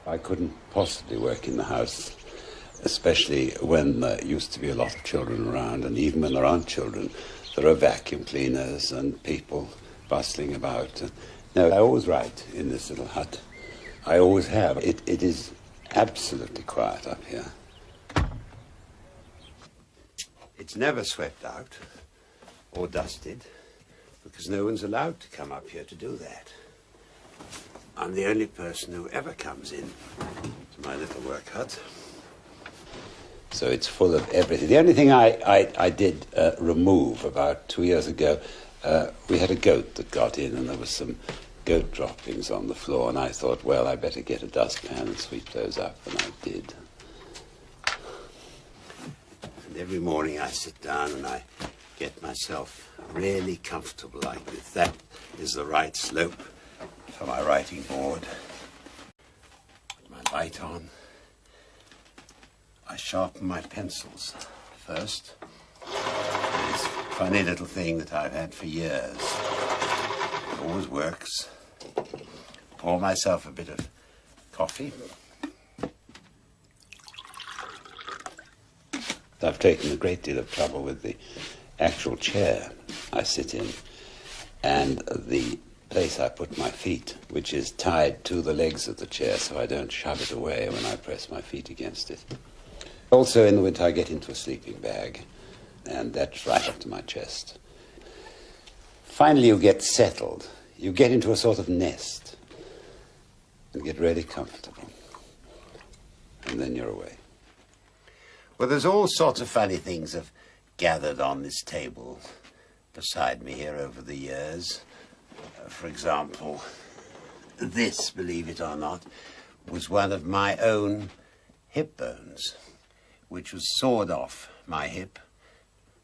I couldn't possibly work in the house, especially when there used to be a lot of children around, and even when there aren't children, there are vacuum cleaners and people bustling about. No, I always write in this little hut. I always have. It is absolutely quiet up here. It's never swept out or dusted, because no one's allowed to come up here to do that. I'm the only person who ever comes in to my little work hut. So it's full of everything. The only thing I did remove about 2 years ago, we had a goat that got in, and there was some goat droppings on the floor, and I thought, well, I better get a dustpan and sweep those up, and I did. And every morning I sit down and I get myself really comfortable like this. That is the right slope for my writing board. Put my light on. I sharpen my pencils first. This funny little thing that I've had for years. It always works. Pour myself a bit of coffee. I've taken a great deal of trouble with the actual chair I sit in and the place I put my feet, which is tied to the legs of the chair so I don't shove it away when I press my feet against it. Also in the winter I get into a sleeping bag, and that's right up to my chest. Finally you get settled. You get into a sort of nest and get really comfortable. And then you're away. Well, there's all sorts of funny things have gathered on this table beside me here over the years. For example, this, believe it or not, was one of my own hip bones, which was sawed off my hip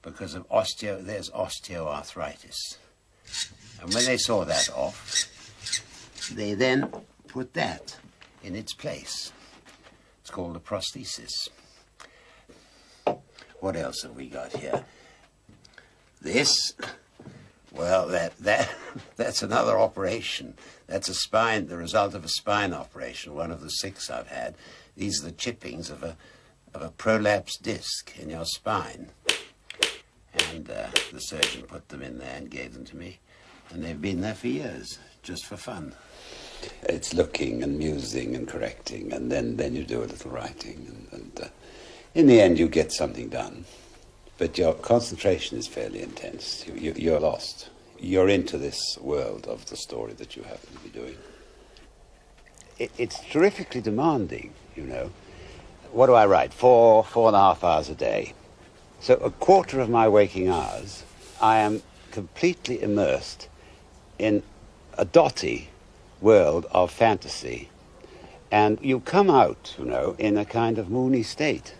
because of there's osteoarthritis. And when they saw that off, they then put that in its place. It's called a prosthesis. What else have we got here? This, well, that's another operation. That's a spine, the result of a spine operation, one of the 6 I've had. These are the chippings of a prolapsed disc in your spine. And the surgeon put them in there and gave them to me. And they've been there for years, just for fun. It's looking and musing and correcting, and then you do a little writing. And in the end, you get something done. But your concentration is fairly intense. You're lost. You're into this world of the story that you happen to be doing. It's terrifically demanding, you know. What do I write? 4.5 hours a day. So a quarter of my waking hours, I am completely immersed in a dotty world of fantasy. And you come out, you know, in a kind of moony state.